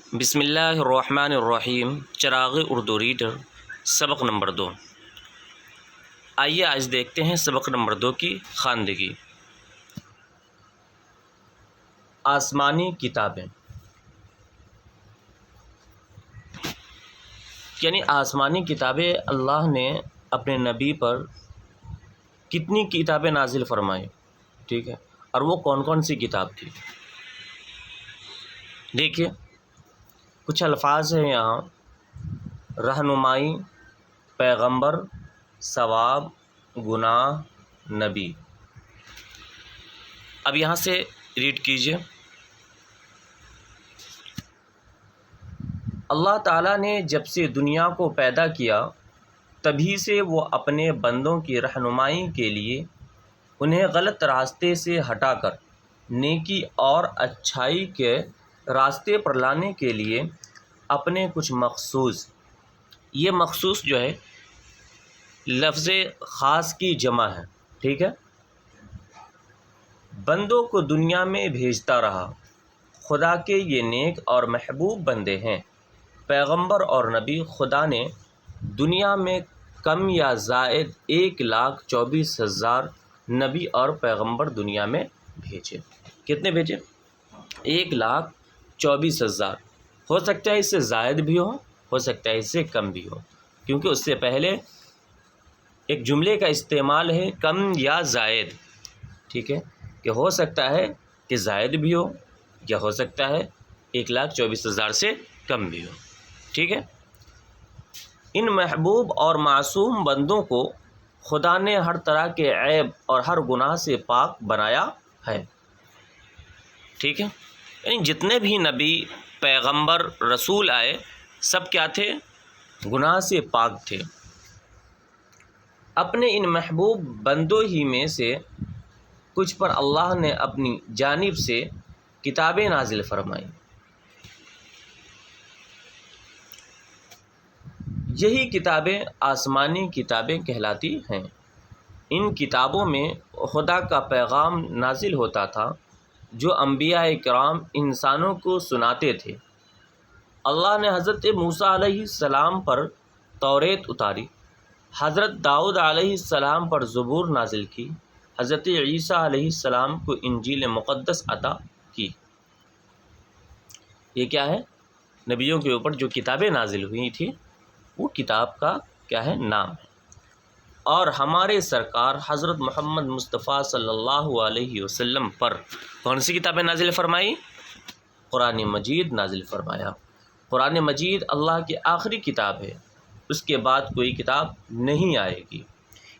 بسم اللہ الرحمن الرحیم۔ چراغ اردو ریڈر سبق نمبر 2۔ آئیے آج دیکھتے ہیں سبق نمبر 2 کی خواندگی۔ آسمانی کتابیں، یعنی آسمانی کتابیں اللہ نے اپنے نبی پر کتنی کتابیں نازل فرمائیں، ٹھیک ہے، اور وہ کون کون سی کتاب تھی۔ دیکھیے کچھ الفاظ ہیں یہاں: رہنمائی، پیغمبر، ثواب، گناہ، نبی۔ اب یہاں سے ریڈ کیجئے۔ اللہ تعالیٰ نے جب سے دنیا کو پیدا کیا تبھی سے وہ اپنے بندوں کی رہنمائی کے لیے انہیں غلط راستے سے ہٹا کر نیکی اور اچھائی کے راستے پر لانے کے لیے اپنے کچھ مخصوص، یہ مخصوص جو ہے لفظ خاص کی جمع ہے، ٹھیک ہے، بندوں کو دنیا میں بھیجتا رہا۔ خدا کے یہ نیک اور محبوب بندے ہیں۔ پیغمبر اور نبی خدا نے دنیا میں کم یا زائد 1,24,000 نبی اور پیغمبر دنیا میں بھیجے۔ کتنے بھیجے؟ 1,24,000۔ ہو سکتا ہے اس سے زائد بھی ہو سکتا ہے اس سے کم بھی ہو، کیونکہ اس سے پہلے ایک جملے کا استعمال ہے کم یا زائد، ٹھیک ہے، کہ ہو سکتا ہے کہ زائد بھی ہو یا ہو سکتا ہے 1,24,000 سے کم بھی ہو، ٹھیک ہے۔ ان محبوب اور معصوم بندوں کو خدا نے ہر طرح کے عیب اور ہر گناہ سے پاک بنایا ہے، ٹھیک ہے، یعنی جتنے بھی نبی، پیغمبر، رسول آئے سب کیا تھے؟ گناہ سے پاک تھے۔ اپنے ان محبوب بندوں ہی میں سے کچھ پر اللہ نے اپنی جانب سے کتابیں نازل فرمائیں۔ یہی کتابیں آسمانی کتابیں کہلاتی ہیں۔ ان کتابوں میں خدا کا پیغام نازل ہوتا تھا جو انبیاء کرام انسانوں کو سناتے تھے۔ اللہ نے حضرت موسیٰ علیہ السلام پر توریت اتاری، حضرت داؤد علیہ السلام پر زبور نازل کی، حضرت عیسیٰ علیہ السلام کو انجیل مقدس عطا کی۔ یہ کیا ہے؟ نبیوں کے اوپر جو کتابیں نازل ہوئی تھی وہ کتاب کا کیا ہے؟ نام ہے۔ اور ہمارے سرکار حضرت محمد مصطفیٰ صلی اللہ علیہ وسلم پر کون سی کتابیں نازل فرمائی؟ قرآن مجید نازل فرمایا۔ قرآن مجید اللہ کی آخری کتاب ہے، اس کے بعد کوئی کتاب نہیں آئے گی۔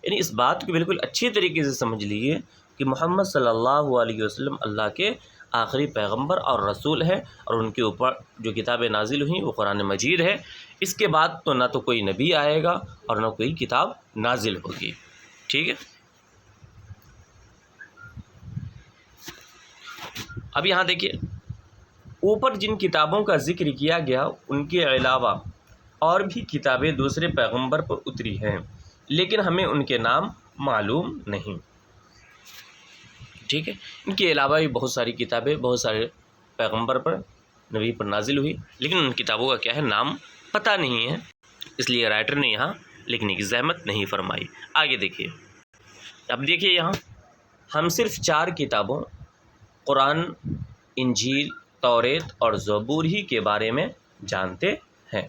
یعنی اس بات کو بالکل اچھی طریقے سے سمجھ لیجیے کہ محمد صلی اللہ علیہ وسلم اللہ کے آخری پیغمبر اور رسول ہے، اور ان کے اوپر جو کتابیں نازل ہوئیں وہ قرآن مجید ہے۔ اس کے بعد تو نہ تو کوئی نبی آئے گا اور نہ کوئی کتاب نازل ہوگی، ٹھیک ہے۔ اب یہاں دیکھیے اوپر جن کتابوں کا ذکر کیا گیا ان کے علاوہ اور بھی کتابیں دوسرے پیغمبر پر اتری ہیں، لیکن ہمیں ان کے نام معلوم نہیں، ٹھیک ہے۔ ان کے علاوہ بھی بہت ساری کتابیں بہت سارے پیغمبر پر، نبی پر نازل ہوئی، لیکن ان کتابوں کا کیا ہے؟ نام پتہ نہیں ہے، اس لیے رائٹر نے یہاں لکھنے کی زحمت نہیں فرمائی۔ آگے دیکھیے، اب دیکھیے یہاں ہم صرف 4 کتابوں قرآن، انجیل، توریت اور زبور ہی کے بارے میں جانتے ہیں۔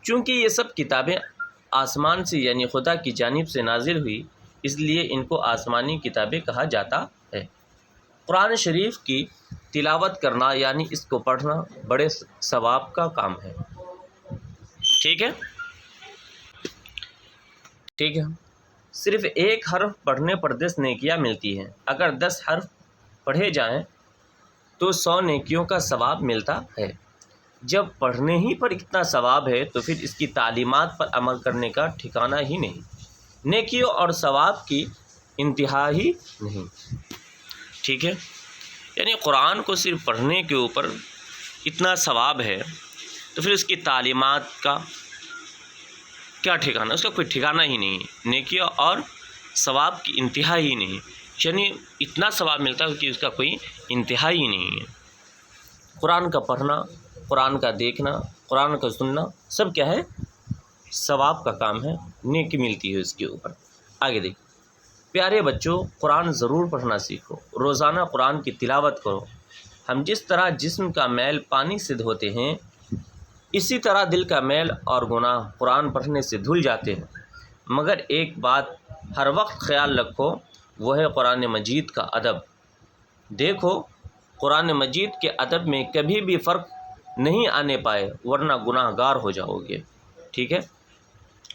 چونکہ یہ سب کتابیں آسمان سے یعنی خدا کی جانب سے نازل ہوئی، اس لیے ان کو آسمانی کتابیں کہا جاتا ہے۔ قرآن شریف کی تلاوت کرنا یعنی اس کو پڑھنا بڑے ثواب کا کام ہے، ٹھیک ہے، ٹھیک ہے۔ صرف ایک حرف پڑھنے پر 10 نیکیاں ملتی ہیں۔ اگر 10 حرف پڑھے جائیں تو 100 نیکیوں کا ثواب ملتا ہے۔ جب پڑھنے ہی پر اتنا ثواب ہے تو پھر اس کی تعلیمات پر عمل کرنے کا ٹھکانہ ہی نہیں، نیکیوں اور ثواب کی انتہا ہی نہیں، ٹھیک ہے۔ یعنی قرآن کو صرف پڑھنے کے اوپر اتنا ثواب ہے تو پھر اس کی تعلیمات کا کیا ٹھکانہ؟ اس کا کوئی ٹھکانہ ہی نہیں ہے، نیکیوں اور ثواب کی انتہا ہی نہیں، یعنی اتنا ثواب ملتا ہے کہ اس کا کوئی انتہا ہی نہیں ہے۔ قرآن کا پڑھنا، قرآن کا دیکھنا، قرآن کا سننا سب کیا ہے؟ ثواب کا کام ہے، نیکی ملتی ہے اس کے اوپر۔ آگے دیکھ پیارے بچوں، قرآن ضرور پڑھنا سیکھو، روزانہ قرآن کی تلاوت کرو۔ ہم جس طرح جسم کا میل پانی سے دھوتے ہیں، اسی طرح دل کا میل اور گناہ قرآن پڑھنے سے دھل جاتے ہیں۔ مگر ایک بات ہر وقت خیال رکھو، وہ ہے قرآن مجید کا ادب۔ دیکھو قرآن مجید کے ادب میں کبھی بھی فرق نہیں آنے پائے، ورنہ گناہ گار ہو جاؤ گے، ٹھیک ہے؟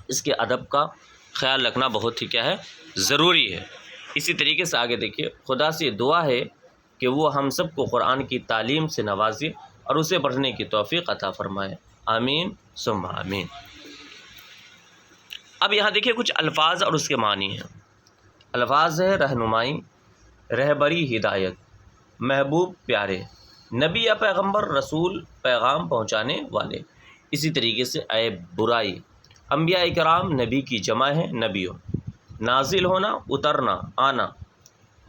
اس کے ادب کا خیال رکھنا بہت ہی کیا ہے؟ ضروری ہے۔ اسی طریقے سے آگے دیکھیے، خدا سے دعا ہے کہ وہ ہم سب کو قرآن کی تعلیم سے نوازے اور اسے پڑھنے کی توفیق عطا فرمائے، آمین ثم آمین۔ اب یہاں دیکھیے کچھ الفاظ اور اس کے معنی ہیں۔ الفاظ ہے رہنمائی، رہبری، ہدایت، محبوب، پیارے، نبی یا پیغمبر، رسول، پیغام پہنچانے والے۔ اسی طریقے سے عیب، برائی، انبیاء کرام نبی کی جمع ہے، نبیوں، نازل ہونا، اترنا، آنا،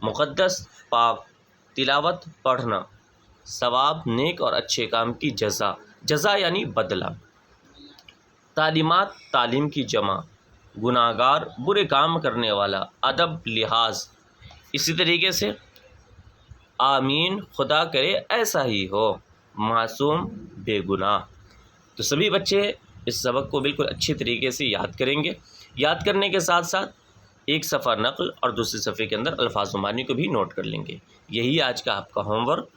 مقدس، پاک، تلاوت، پڑھنا، ثواب، نیک اور اچھے کام کی جزا، جزا یعنی بدلہ، تعلیمات، تعلیم کی جمع، گناہ گار، برے کام کرنے والا، ادب، لحاظ۔ اسی طریقے سے آمین، خدا کرے ایسا ہی ہو، معصوم، بے گناہ۔ تو سبھی بچے اس سبق کو بالکل اچھے طریقے سے یاد کریں گے۔ یاد کرنے کے ساتھ ساتھ ایک صفحہ نقل اور دوسرے صفحے کے اندر الفاظ و معنی کو بھی نوٹ کر لیں گے۔ یہی آج کا آپ کا ہوم ورک